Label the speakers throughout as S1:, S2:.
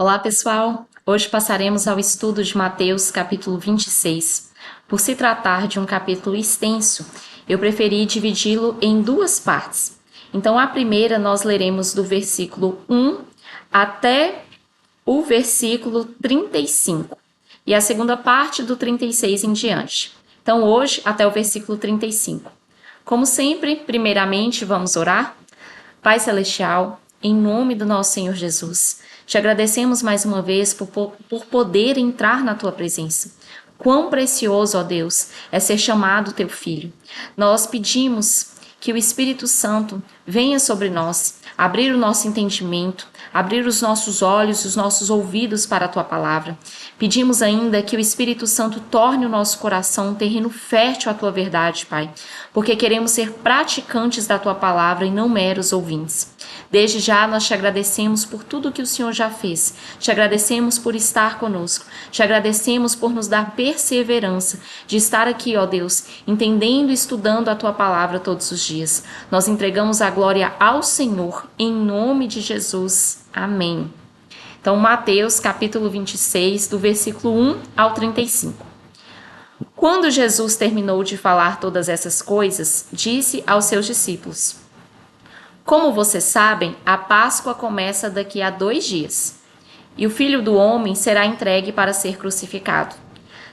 S1: Olá, pessoal! Hoje passaremos ao estudo de Mateus, capítulo 26. Por se tratar de um capítulo extenso, eu preferi dividi-lo em duas partes. Então, a primeira nós leremos do versículo 1 até o versículo 35, e a segunda parte do 36 em diante. Então, hoje, até o versículo 35. Como sempre, primeiramente, vamos orar? Pai Celestial, em nome do nosso Senhor Jesus, te agradecemos mais uma vez por poder entrar na tua presença. Quão precioso, ó Deus, é ser chamado teu filho. Nós pedimos que o Espírito Santo venha sobre nós, abrir o nosso entendimento, abrir os nossos olhos e os nossos ouvidos para a tua palavra. Pedimos ainda que o Espírito Santo torne o nosso coração um terreno fértil à tua verdade, Pai, porque queremos ser praticantes da tua palavra e não meros ouvintes. Desde já nós te agradecemos por tudo que o Senhor já fez, te agradecemos por estar conosco, te agradecemos por nos dar perseverança de estar aqui, ó Deus, entendendo e estudando a tua palavra todos os dias. Nós entregamos a glória ao Senhor, em nome de Jesus. Amém. Então, Mateus, capítulo 26, do versículo 1 ao 35. Quando Jesus terminou de falar todas essas coisas, disse aos seus discípulos: Como vocês sabem, a Páscoa começa daqui a 2 dias, e o Filho do Homem será entregue para ser crucificado.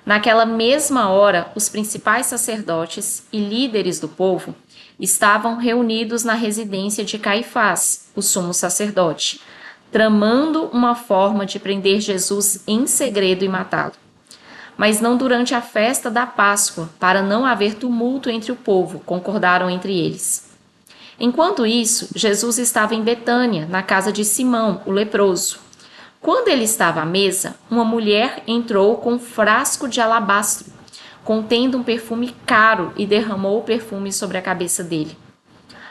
S1: Naquela mesma hora, os principais sacerdotes e líderes do povo estavam reunidos na residência de Caifás, o sumo sacerdote, tramando uma forma de prender Jesus em segredo e matá-lo. Mas não durante a festa da Páscoa, para não haver tumulto entre o povo, concordaram entre eles. Enquanto isso, Jesus estava em Betânia, na casa de Simão, o leproso. Quando ele estava à mesa, uma mulher entrou com um frasco de alabastro, contendo um perfume caro, e derramou o perfume sobre a cabeça dele.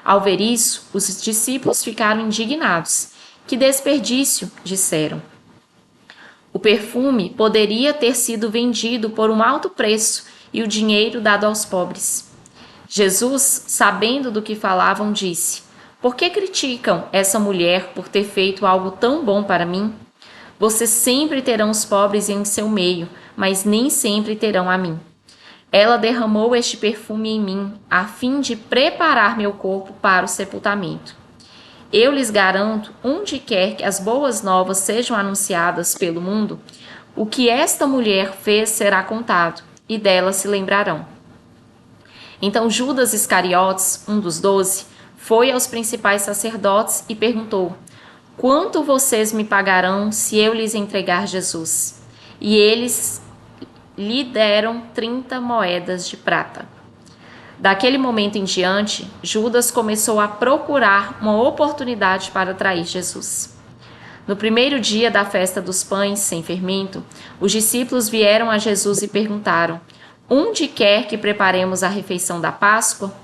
S1: Ao ver isso, os discípulos ficaram indignados. Que desperdício, disseram. O perfume poderia ter sido vendido por um alto preço e o dinheiro dado aos pobres. Jesus, sabendo do que falavam, disse: Por que criticam essa mulher por ter feito algo tão bom para mim? Vocês sempre terão os pobres em seu meio, mas nem sempre terão a mim. Ela derramou este perfume em mim, a fim de preparar meu corpo para o sepultamento. Eu lhes garanto, onde quer que as boas novas sejam anunciadas pelo mundo, o que esta mulher fez será contado, e dela se lembrarão. Então Judas Iscariotes, um dos 12, foi aos principais sacerdotes e perguntou: Quanto vocês me pagarão se eu lhes entregar Jesus? E eles lhe deram 30 moedas de prata. Daquele momento em diante, Judas começou a procurar uma oportunidade para trair Jesus. No primeiro dia da festa dos pães sem fermento, os discípulos vieram a Jesus e perguntaram: Onde quer que preparemos a refeição da Páscoa?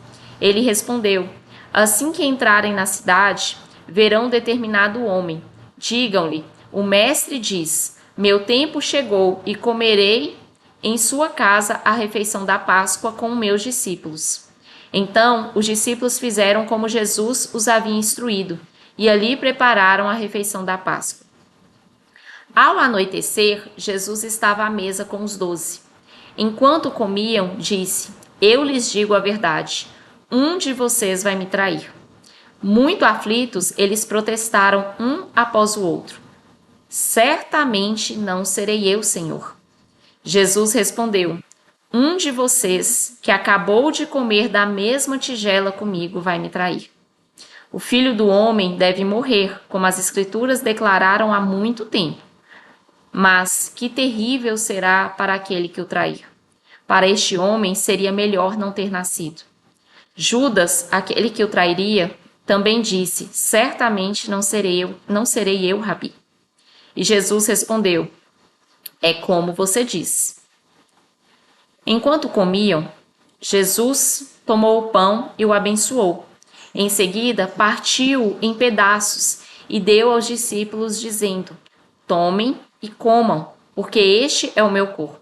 S1: Ele respondeu: Assim que entrarem na cidade, verão determinado homem. Digam-lhe: O mestre diz: Meu tempo chegou e comerei em sua casa a refeição da Páscoa com meus discípulos. Então, os discípulos fizeram como Jesus os havia instruído, e ali prepararam a refeição da Páscoa. Ao anoitecer, Jesus estava à mesa com os 12. Enquanto comiam, disse: Eu lhes digo a verdade, um de vocês vai me trair. Muito aflitos, eles protestaram um após o outro: Certamente não serei eu, Senhor. Jesus respondeu: Um de vocês, que acabou de comer da mesma tigela comigo, vai me trair. O Filho do Homem deve morrer, como as Escrituras declararam há muito tempo. Mas que terrível será para aquele que o trair. Para este homem seria melhor não ter nascido. Judas, aquele que o trairia, também disse: Certamente não serei eu, Rabi. E Jesus respondeu: É como você diz. Enquanto comiam, Jesus tomou o pão e o abençoou. Em seguida, partiu-o em pedaços e deu aos discípulos, dizendo: Tomem e comam, porque este é o meu corpo.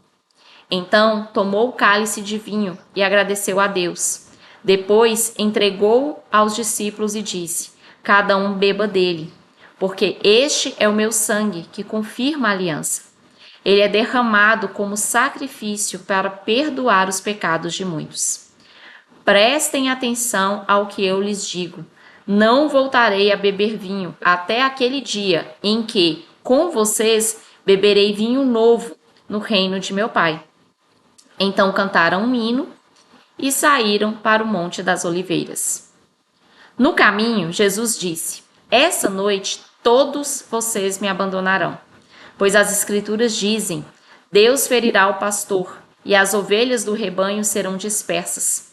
S1: Então, tomou o cálice de vinho e agradeceu a Deus. Depois, entregou-o aos discípulos e disse: Cada um beba dele, porque este é o meu sangue que confirma a aliança. Ele é derramado como sacrifício para perdoar os pecados de muitos. Prestem atenção ao que eu lhes digo. Não voltarei a beber vinho até aquele dia em que, com vocês, beberei vinho novo no reino de meu Pai. Então cantaram um hino e saíram para o Monte das Oliveiras. No caminho, Jesus disse: essa noite todos vocês me abandonarão, pois as Escrituras dizem: Deus ferirá o pastor e as ovelhas do rebanho serão dispersas.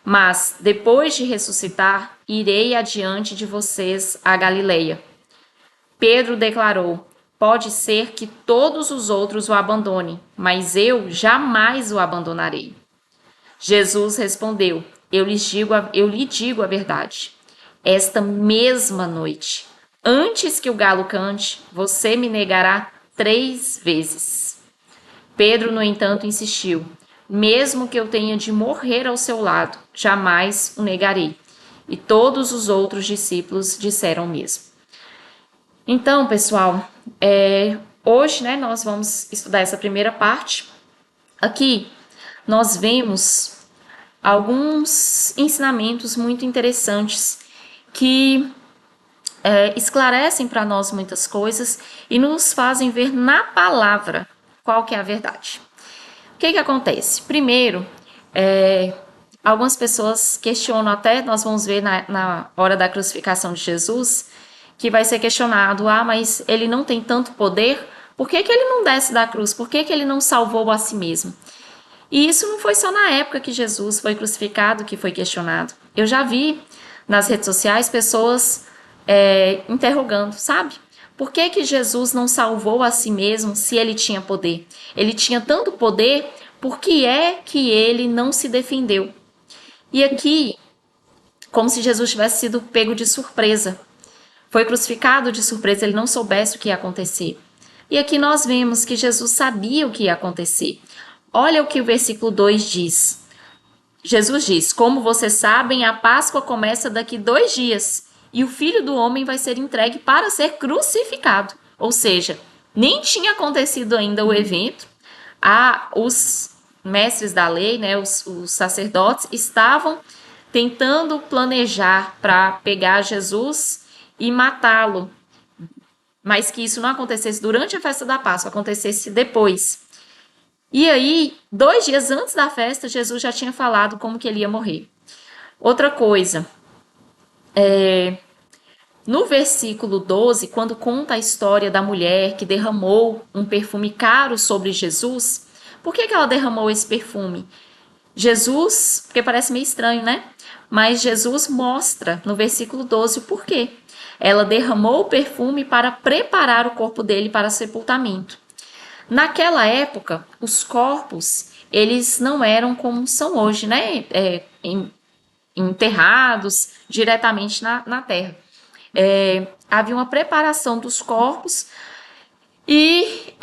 S1: Mas, depois de ressuscitar, irei adiante de vocês a Galileia. Pedro declarou: pode ser que todos os outros o abandonem, mas eu jamais o abandonarei. Jesus respondeu: eu lhe digo a verdade. Esta mesma noite, antes que o galo cante, você me negará 3 vezes. Pedro, no entanto, insistiu: mesmo que eu tenha de morrer ao seu lado, jamais o negarei. E todos os outros discípulos disseram o mesmo. Então, pessoal, hoje, nós vamos estudar essa primeira parte. Aqui, nós vemos alguns ensinamentos muito interessantes que esclarecem para nós muitas coisas e nos fazem ver na palavra qual que é a verdade. O que acontece? Primeiro, algumas pessoas questionam até, nós vamos ver na hora da crucificação de Jesus, que vai ser questionado: mas ele não tem tanto poder, por que ele não desce da cruz? Por que ele não salvou a si mesmo? E isso não foi só na época que Jesus foi crucificado que foi questionado. Eu já vi nas redes sociais pessoas interrogando, sabe? Por que Jesus não salvou a si mesmo se ele tinha poder? Ele tinha tanto poder, por que é que ele não se defendeu? E aqui, como se Jesus tivesse sido pego de surpresa. Foi crucificado de surpresa, ele não soubesse o que ia acontecer. E aqui nós vemos que Jesus sabia o que ia acontecer. Olha o que o versículo 2 diz. Jesus diz: como vocês sabem, a Páscoa começa daqui 2 dias e o Filho do Homem vai ser entregue para ser crucificado. Ou seja, nem tinha acontecido ainda o evento. Os mestres da lei, os sacerdotes, estavam tentando planejar para pegar Jesus e matá-lo, mas que isso não acontecesse durante a festa da Páscoa, acontecesse depois. E aí, 2 dias antes da festa, Jesus já tinha falado como que ele ia morrer. Outra coisa, no versículo 12, quando conta a história da mulher que derramou um perfume caro sobre Jesus, por que ela derramou esse perfume? Jesus, porque parece meio estranho, né? Mas Jesus mostra no versículo 12 o porquê. Ela derramou o perfume para preparar o corpo dele para sepultamento. Naquela época, os corpos, eles não eram como são hoje, né? Enterrados diretamente na terra. Havia uma preparação dos corpos e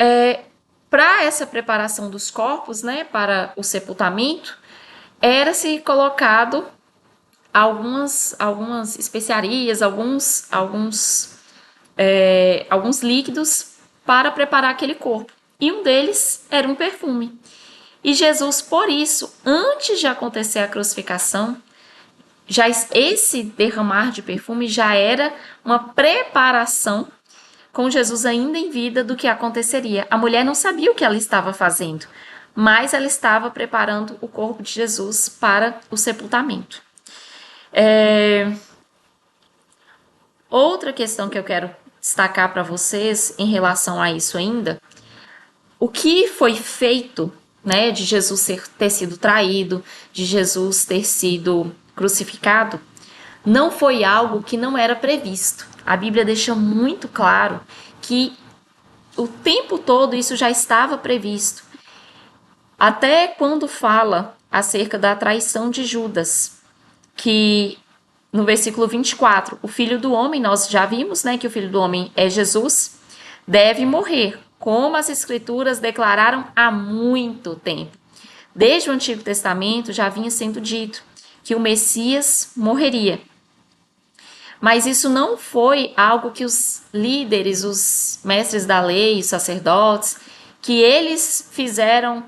S1: para essa preparação dos corpos, para o sepultamento, era-se colocado algumas especiarias, alguns líquidos para preparar aquele corpo. E um deles era um perfume. E Jesus, por isso, antes de acontecer a crucificação, já esse derramar de perfume já era uma preparação com Jesus ainda em vida do que aconteceria. A mulher não sabia o que ela estava fazendo, mas ela estava preparando o corpo de Jesus para o sepultamento. Outra questão que eu quero destacar para vocês em relação a isso ainda, o que foi feito, de Jesus ter sido traído, de Jesus ter sido crucificado, não foi algo que não era previsto. A Bíblia deixa muito claro que o tempo todo isso já estava previsto. Até quando fala acerca da traição de Judas, que no versículo 24, o Filho do Homem, nós já vimos, que o Filho do Homem é Jesus, deve morrer, como as Escrituras declararam há muito tempo. Desde o Antigo Testamento já vinha sendo dito que o Messias morreria. Mas isso não foi algo que os líderes, os mestres da lei, os sacerdotes, que eles fizeram,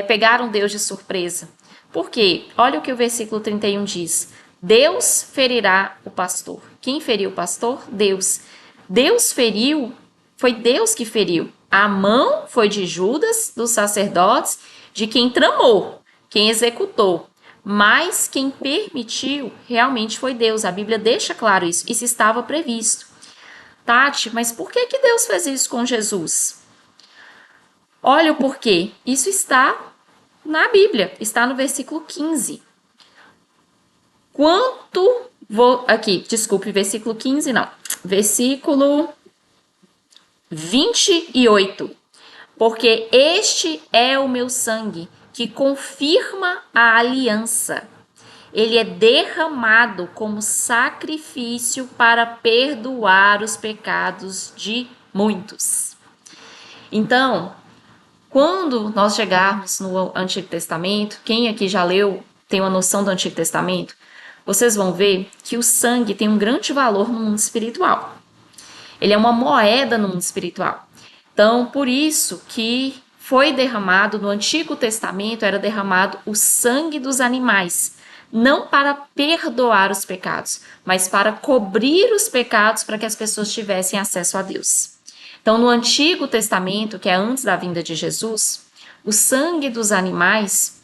S1: pegaram Deus de surpresa. Por quê? Olha o que o versículo 31 diz. Deus ferirá o pastor. Quem feriu o pastor? Deus. Deus feriu, foi Deus que feriu. A mão foi de Judas, dos sacerdotes, de quem tramou, quem executou. Mas quem permitiu realmente foi Deus. A Bíblia deixa claro isso. Isso estava previsto. Tati, mas por que Deus fez isso com Jesus? Olha o porquê. Isso está na Bíblia. Está no versículo 15. Versículo 15 não. Versículo 28. Porque este é o meu sangue, que confirma a aliança. Ele é derramado como sacrifício para perdoar os pecados de muitos. Então, quando nós chegarmos no Antigo Testamento, quem aqui já leu, tem uma noção do Antigo Testamento, vocês vão ver que o sangue tem um grande valor no mundo espiritual. Ele é uma moeda no mundo espiritual. Então, por isso que foi derramado no Antigo Testamento, era derramado o sangue dos animais, não para perdoar os pecados, mas para cobrir os pecados para que as pessoas tivessem acesso a Deus. Então, no Antigo Testamento, que é antes da vinda de Jesus, o sangue dos animais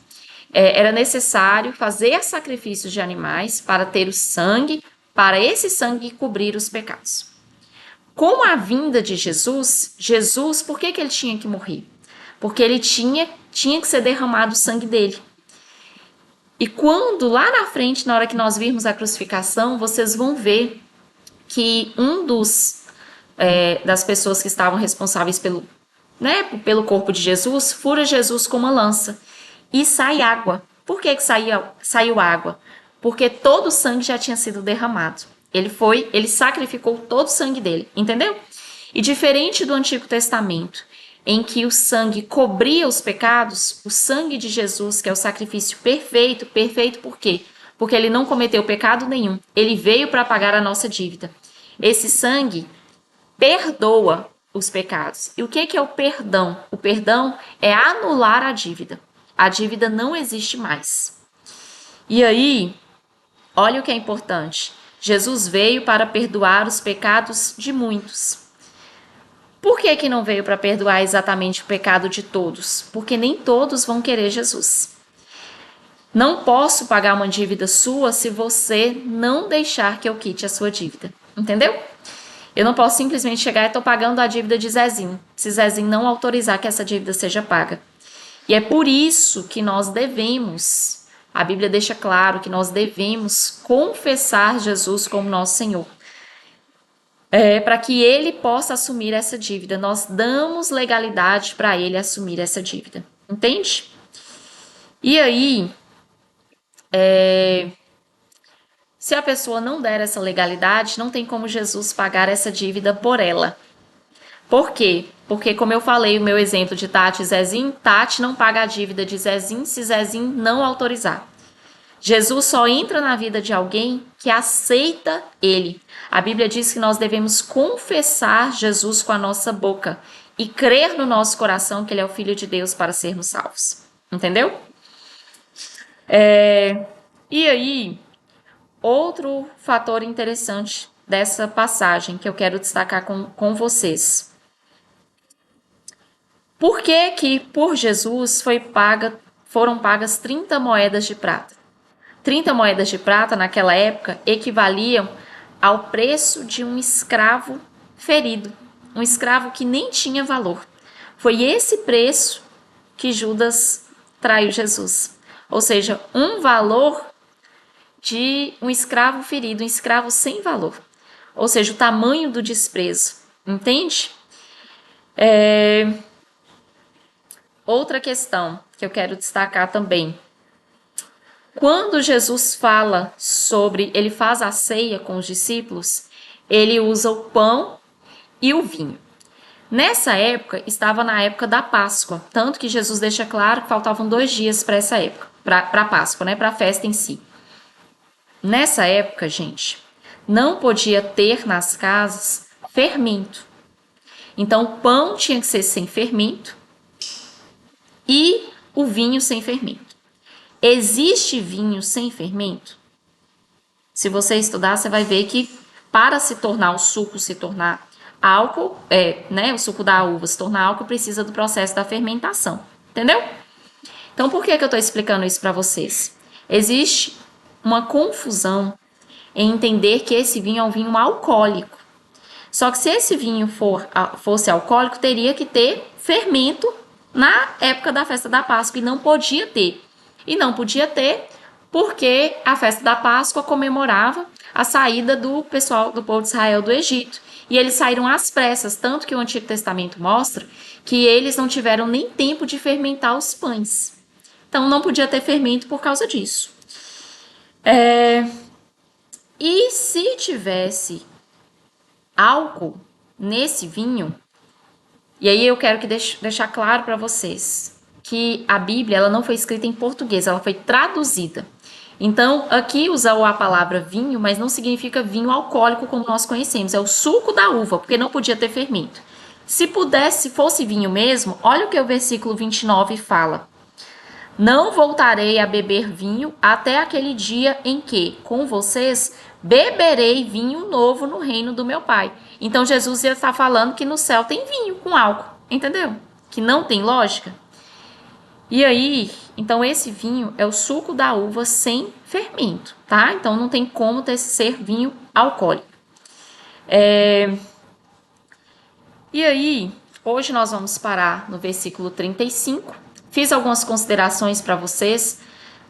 S1: era necessário fazer sacrifícios de animais para ter o sangue, para esse sangue cobrir os pecados. Com a vinda de Jesus, por que ele tinha que morrer? Porque ele tinha que ser derramado o sangue dele. E quando lá na frente, na hora que nós virmos a crucificação, vocês vão ver que das pessoas que estavam responsáveis pelo corpo de Jesus, fura Jesus com uma lança e sai água. Por que saiu água? Porque todo o sangue já tinha sido derramado. Ele sacrificou todo o sangue dele, entendeu? E diferente do Antigo Testamento, em que o sangue cobria os pecados, o sangue de Jesus, que é o sacrifício perfeito por quê? Porque ele não cometeu pecado nenhum. Ele veio para pagar a nossa dívida. Esse sangue perdoa os pecados. E o que é o perdão? O perdão é anular a dívida. A dívida não existe mais. E aí, olha o que é importante. Jesus veio para perdoar os pecados de muitos. Por que não veio para perdoar exatamente o pecado de todos? Porque nem todos vão querer Jesus. Não posso pagar uma dívida sua se você não deixar que eu quite a sua dívida. Entendeu? Eu não posso simplesmente chegar e estou pagando a dívida de Zezinho, se Zezinho não autorizar que essa dívida seja paga. E é por isso que nós devemos, a Bíblia deixa claro que nós devemos confessar Jesus como nosso Senhor. Para que ele possa assumir essa dívida. Nós damos legalidade para ele assumir essa dívida. Entende? E aí, se a pessoa não der essa legalidade, não tem como Jesus pagar essa dívida por ela. Por quê? Porque, como eu falei, o meu exemplo de Tati e Zezinho, Tati não paga a dívida de Zezinho se Zezinho não autorizar. Jesus só entra na vida de alguém que aceita ele. A Bíblia diz que nós devemos confessar Jesus com a nossa boca e crer no nosso coração que ele é o Filho de Deus para sermos salvos. Entendeu? E aí, outro fator interessante dessa passagem que eu quero destacar com vocês. Por que por Jesus foram pagas 30 moedas de prata? 30 moedas de prata naquela época equivaliam ao preço de um escravo ferido, um escravo que nem tinha valor. Foi esse preço que Judas traiu Jesus. Ou seja, um valor de um escravo ferido, um escravo sem valor. Ou seja, o tamanho do desprezo. Entende? Outra questão que eu quero destacar também. Quando Jesus ele faz a ceia com os discípulos, ele usa o pão e o vinho. Nessa época, estava na época da Páscoa, tanto que Jesus deixa claro que faltavam 2 dias para essa época, para a Páscoa, para a festa em si. Nessa época, gente, não podia ter nas casas fermento. Então, o pão tinha que ser sem fermento e o vinho sem fermento. Existe vinho sem fermento? Se você estudar, você vai ver que para se tornar o suco se tornar álcool, o suco da uva se tornar álcool, precisa do processo da fermentação. Entendeu? Então, por que eu estou explicando isso para vocês? Existe uma confusão em entender que esse vinho é um vinho alcoólico. Só que se esse vinho fosse alcoólico, teria que ter fermento na época da festa da Páscoa, e não podia ter. E não podia ter porque a festa da Páscoa comemorava a saída do pessoal do povo de Israel do Egito. E eles saíram às pressas, tanto que o Antigo Testamento mostra que eles não tiveram nem tempo de fermentar os pães. Então não podia ter fermento por causa disso. E se tivesse álcool nesse vinho, e aí eu quero deixar claro para vocês que a Bíblia ela não foi escrita em português, ela foi traduzida. Então, aqui usa a palavra vinho, mas não significa vinho alcoólico como nós conhecemos, é o suco da uva, porque não podia ter fermento. Se fosse vinho mesmo, olha o que o versículo 29 fala. Não voltarei a beber vinho até aquele dia em que, com vocês, beberei vinho novo no reino do meu Pai. Então, Jesus ia estar falando que no céu tem vinho com álcool, entendeu? Que não tem lógica. E aí, então esse vinho é o suco da uva sem fermento, tá? Então não tem como ser vinho alcoólico. E aí, hoje nós vamos parar no versículo 35. Fiz algumas considerações para vocês.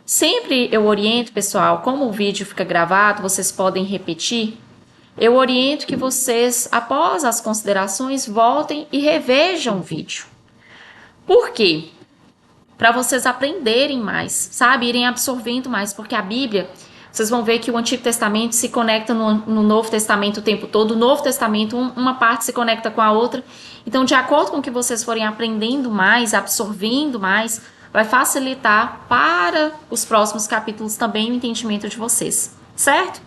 S1: Sempre eu oriento, pessoal, como o vídeo fica gravado, vocês podem repetir. Eu oriento que vocês, após as considerações, voltem e revejam o vídeo. Por quê? Para vocês aprenderem mais, sabe? Irem absorvendo mais, porque a Bíblia, vocês vão ver que o Antigo Testamento se conecta no Novo Testamento o tempo todo. O Novo Testamento, uma parte se conecta com a outra. Então, de acordo com que vocês forem aprendendo mais, absorvendo mais, vai facilitar para os próximos capítulos também o entendimento de vocês, certo?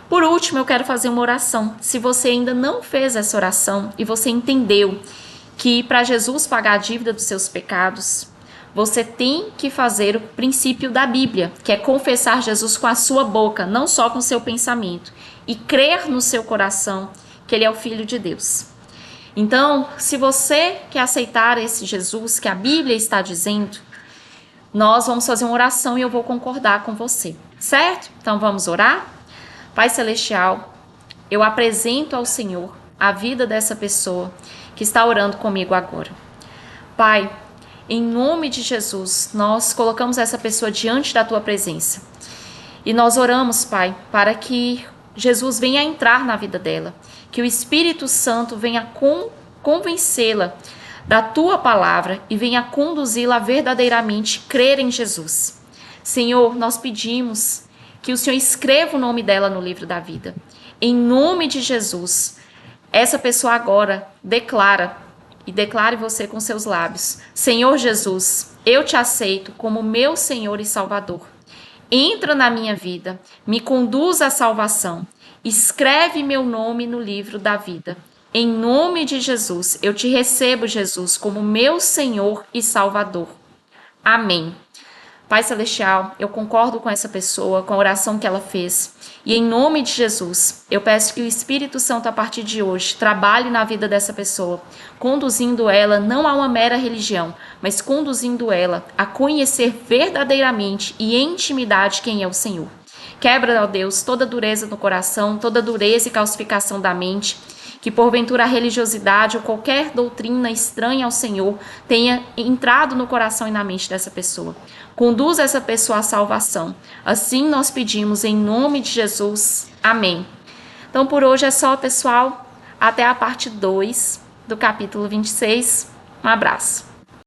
S1: Por último, eu quero fazer uma oração. Se você ainda não fez essa oração e você entendeu que para Jesus pagar a dívida dos seus pecados, você tem que fazer o princípio da Bíblia, que é confessar Jesus com a sua boca, não só com o seu pensamento, e crer no seu coração que ele é o Filho de Deus. Então, se você quer aceitar esse Jesus que a Bíblia está dizendo, nós vamos fazer uma oração e eu vou concordar com você, certo? Então vamos orar? Pai Celestial, eu apresento ao Senhor a vida dessa pessoa que está orando comigo agora. Pai, em nome de Jesus, nós colocamos essa pessoa diante da Tua presença. E nós oramos, Pai, para que Jesus venha entrar na vida dela, que o Espírito Santo venha convencê-la da Tua palavra e venha conduzi-la a verdadeiramente crer em Jesus. Senhor, nós pedimos que o Senhor escreva o nome dela no livro da vida. Em nome de Jesus, essa pessoa agora declare você com seus lábios: Senhor Jesus, eu te aceito como meu Senhor e Salvador. Entra na minha vida, me conduz à salvação, escreve meu nome no livro da vida. Em nome de Jesus, eu te recebo, Jesus, como meu Senhor e Salvador. Amém. Pai Celestial, eu concordo com essa pessoa, com a oração que ela fez. E em nome de Jesus, eu peço que o Espírito Santo, a partir de hoje, trabalhe na vida dessa pessoa, conduzindo ela não a uma mera religião, mas conduzindo ela a conhecer verdadeiramente e em intimidade quem é o Senhor. Quebra, ó Deus, toda dureza no coração, toda dureza e calcificação da mente, que porventura a religiosidade ou qualquer doutrina estranha ao Senhor tenha entrado no coração e na mente dessa pessoa. Conduza essa pessoa à salvação. Assim nós pedimos em nome de Jesus. Amém. Então por hoje é só, pessoal. Até a parte 2 do capítulo 26. Um abraço.